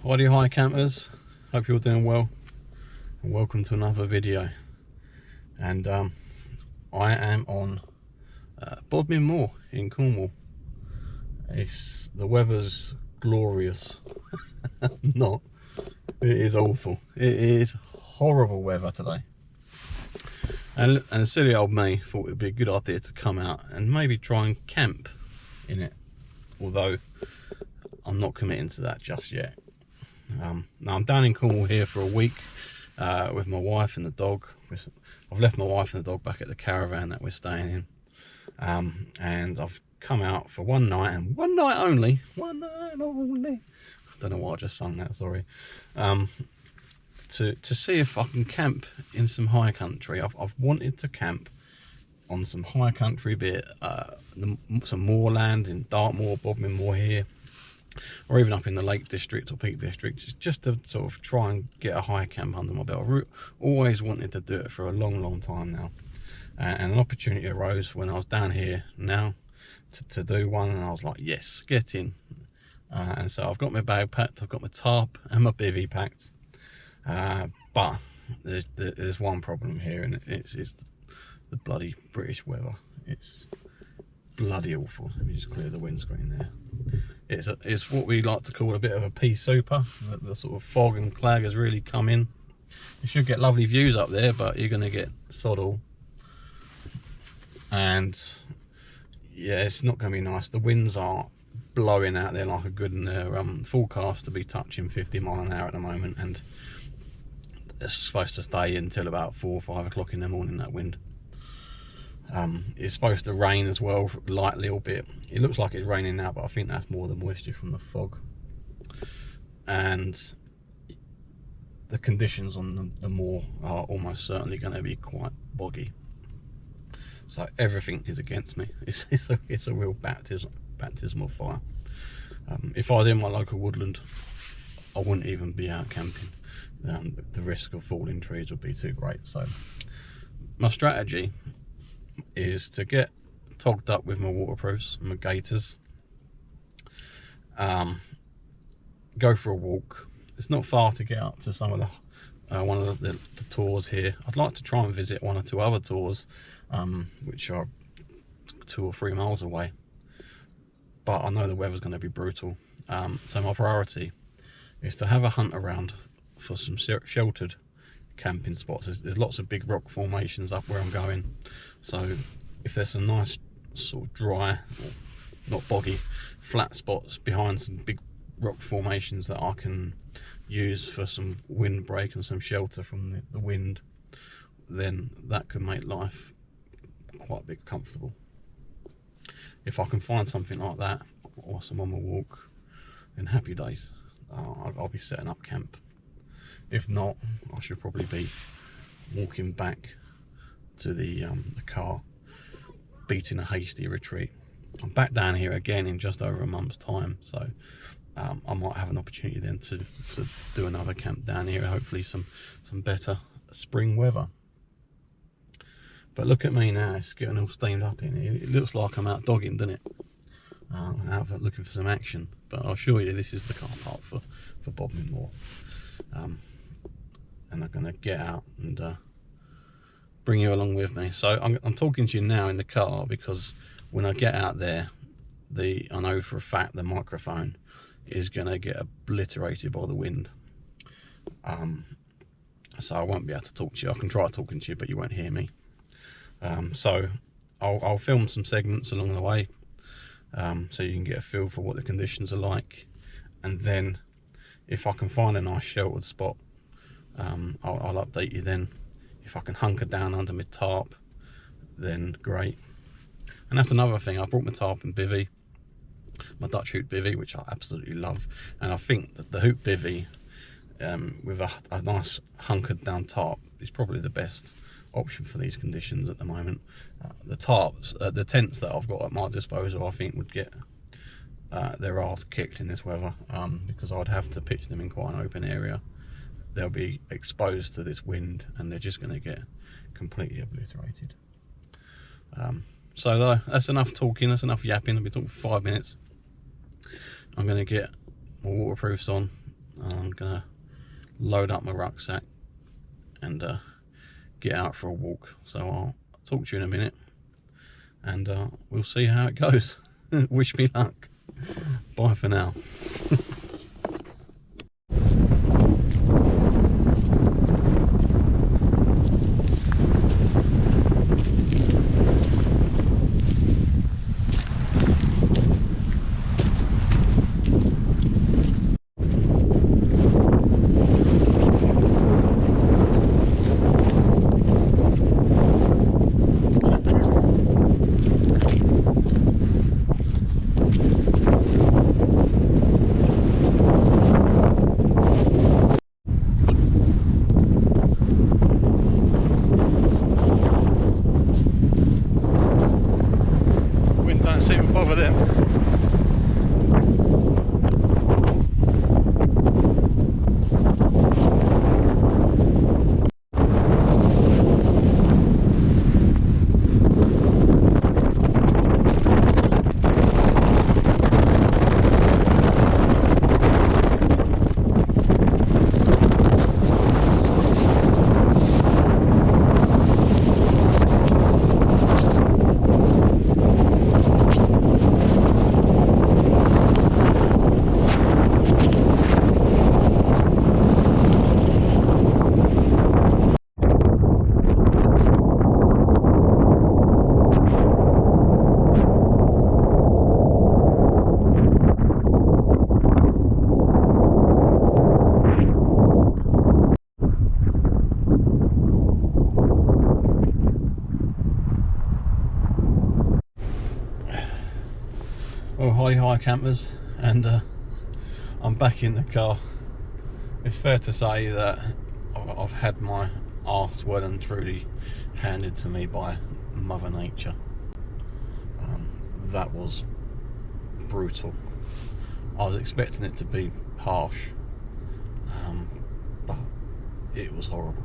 Howdy hi campers, hope you're doing well and welcome to another video. And I am on Bodmin Moor in Cornwall. The weather's glorious. Not, it is awful. It is horrible weather today. And silly old me thought it would be a good idea to come out and maybe try and camp in it, although I'm not committing to that just yet. Now I'm down in Cornwall here for a week with my wife and the dog. I've left my wife and the dog back at the caravan that we're staying in, and I've come out for one night and one night only. I don't know why I just sung that, sorry. To see if I can camp in some high country. I've wanted to camp on some high country bit, some moorland in Dartmoor, Bodmin Moor here, or even up in the Lake District or Peak District, just to sort of try and get a high camp under my belt. I've always wanted to do it for a long time now, and an opportunity arose when I was down here now to do one, and I was like, yes, get in. And so I've got my bag packed, I've got my tarp and my bivvy packed, but there's one problem here, and it's the bloody British weather. It's bloody awful. Let me just clear the windscreen there. It's what we like to call a bit of a pea super. The sort of fog and clag has really come in. You should get lovely views up there, but you're going to get sod all. And yeah, it's not going to be nice. The winds are blowing out there like a good, and they're forecast to be touching 50 mile an hour at the moment, and it's supposed to stay until about 4 or 5 o'clock in the morning, that wind. It's supposed to rain as well, lightly, albeit it looks like it's raining now, but I think that's more the moisture from the fog. And the conditions on the moor are almost certainly going to be quite boggy, so everything is against me. It's a real baptism of fire. If I was in my local woodland, I wouldn't even be out camping. The risk of falling trees would be too great. So my strategy is to get togged up with my waterproofs, my gaiters, go for a walk. It's not far to get up to some of the one of the tours here. I'd like to try and visit one or two other tours, which are 2 or 3 miles away, but I know the weather's going to be brutal. So my priority is to have a hunt around for some sheltered camping spots. There's lots of big rock formations up where I'm going, so if there's some nice sort of dry, or not boggy, flat spots behind some big rock formations that I can use for some windbreak and some shelter from the wind, then that could make life quite a bit comfortable. If I can find something like that whilst I'm on my walk, then happy days. I'll be setting up camp. If not, I should probably be walking back to the car, beating a hasty retreat. I'm back down here again in just over a month's time, so I might have an opportunity then to do another camp down here, hopefully some better spring weather. But look at me now, it's getting all stained up in here. It looks like I'm out dogging, doesn't it? Out looking for some action, but I'll assure you this is the car park for Bodmin Moor. And I'm going to get out and bring you along with me. So I'm talking to you now in the car because when I get out there, I know for a fact the microphone is going to get obliterated by the wind. So I won't be able to talk to you. I can try talking to you, but you won't hear me. So I'll film some segments along the way, so you can get a feel for what the conditions are like. And then if I can find a nice sheltered spot, I'll update you then. If I can hunker down under my tarp, then great. And that's another thing, I brought my tarp and bivvy, my Dutch hoop bivvy, which I absolutely love. And I think that the hoop bivvy with a nice hunkered down tarp is probably the best option for these conditions at the moment. The tarps, the tents that I've got at my disposal, I think would get their arse kicked in this weather, because I'd have to pitch them in quite an open area. They'll be exposed to this wind and they're just going to get completely obliterated. So that's enough talking, that's enough yapping. I've been talking for 5 minutes. I'm going to get my waterproofs on, I'm gonna load up my rucksack and get out for a walk. So I'll talk to you in a minute, and we'll see how it goes. Wish me luck. Bye for now. Wind don't seem to bother them. Well, hi campers, and I'm back in the car. It's fair to say that I've had my arse well and truly handed to me by Mother Nature. That was brutal. I was expecting it to be harsh, but it was horrible.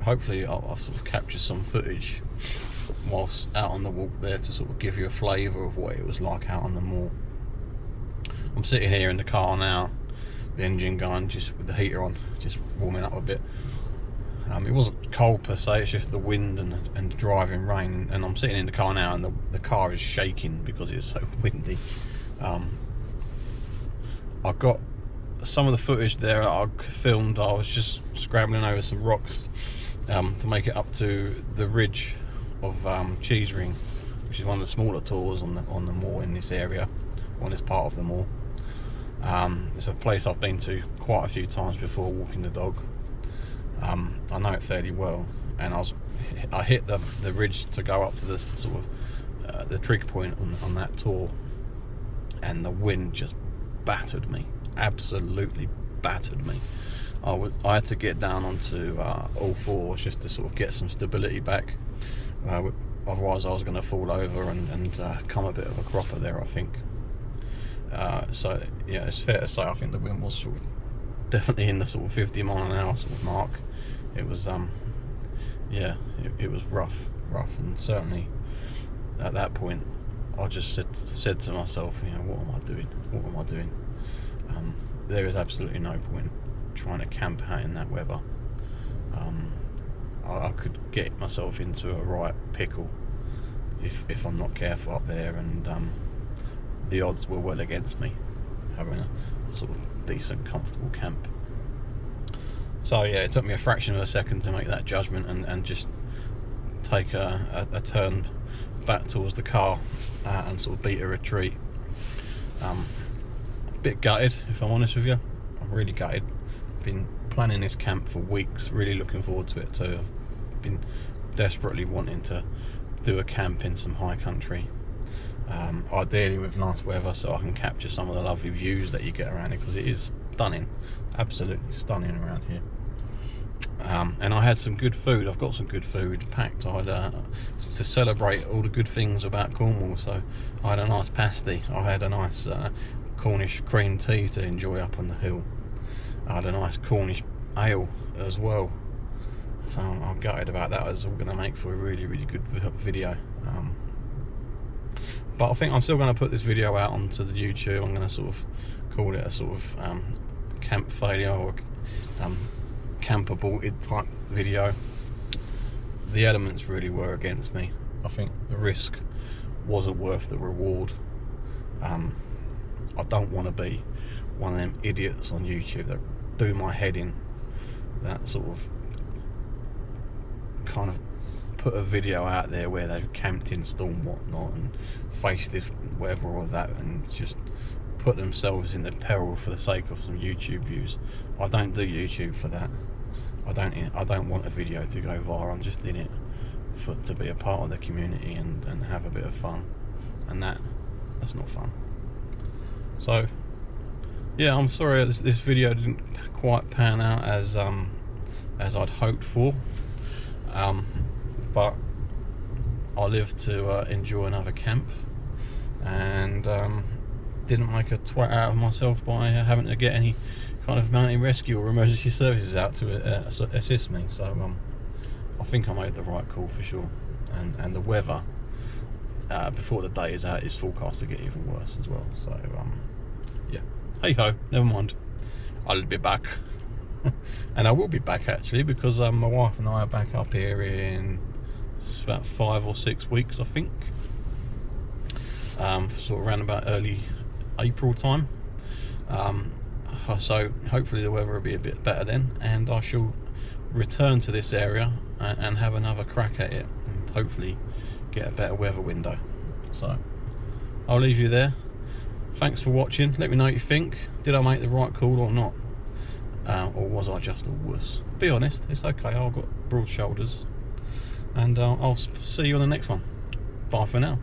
Hopefully I've sort of captured some footage whilst out on the walk there to sort of give you a flavour of what it was like out on the moor. I'm sitting here in the car now, the engine going, just with the heater on, just warming up a bit. It wasn't cold per se, it's just the wind and the driving rain, and I'm sitting in the car now and the car is shaking because it's so windy. I got some of the footage there I filmed. I was just scrambling over some rocks to make it up to the ridge of Cheese Ring, which is one of the smaller tours on the moor in this area, on this part of the moor. It's a place I've been to quite a few times before walking the dog. I know it fairly well, and I hit the ridge to go up to the sort of the trig point on that tour, and the wind just battered me, absolutely battered me. I had to get down onto all fours just to sort of get some stability back. Otherwise I was going to fall over and come a bit of a cropper there, I think. So yeah, it's fair to say I think the wind was sort of definitely in the sort of 50 mile an hour sort of mark. It was yeah, it was rough, and certainly at that point I just said to myself, you know, what am I doing? There is absolutely no point trying to camp out in that weather. I could get myself into a right pickle if I'm not careful up there, and the odds were well against me having a sort of decent, comfortable camp. So yeah, it took me a fraction of a second to make that judgment and just take a turn back towards the car and sort of beat a retreat. A bit gutted, if I'm honest with you. I'm really gutted. Been planning this camp for weeks, really looking forward to it too. I've been desperately wanting to do a camp in some high country, ideally with nice weather, so I can capture some of the lovely views that you get around it, because it is stunning, absolutely stunning around here. And I had some good food. I've got some good food packed. I had to celebrate all the good things about Cornwall, so I had a nice pasty, I had a nice Cornish cream tea to enjoy up on the hill. I had a nice Cornish ale as well, so I'm gutted about that. It's all going to make for a really good video. But I think I'm still going to put this video out onto the YouTube. I'm going to sort of call it a sort of camp failure or camp aborted type video. The elements really were against me. I think the risk wasn't worth the reward. I don't want to be one of them idiots on YouTube that do my head in, that sort of kind of put a video out there where they've camped in Storm whatnot and faced this weather or that and just put themselves into peril for the sake of some YouTube views. I don't do YouTube for that. I don't want a video to go viral. I'm just in it to be a part of the community and have a bit of fun, and that's not fun. So yeah, I'm sorry this video didn't quite pan out as I'd hoped for, but I live to enjoy another camp, and didn't make a twat out of myself by having to get any kind of mountain rescue or emergency services out to assist me. So I think I made the right call for sure, and the weather before the day is out is forecast to get even worse as well. So yeah, hey ho, never mind, I'll be back. And I will be back actually, because my wife and I are back up here in about 5 or 6 weeks, I think, sort of around about early April time. So hopefully the weather will be a bit better then, and I shall return to this area and have another crack at it, and hopefully get a better weather window. So I'll leave you there. Thanks for watching. Let me know what you think. Did I make the right call or not? Or was I just a wuss? Be honest, it's okay, I've got broad shoulders. And I'll see you on the next one. Bye for now.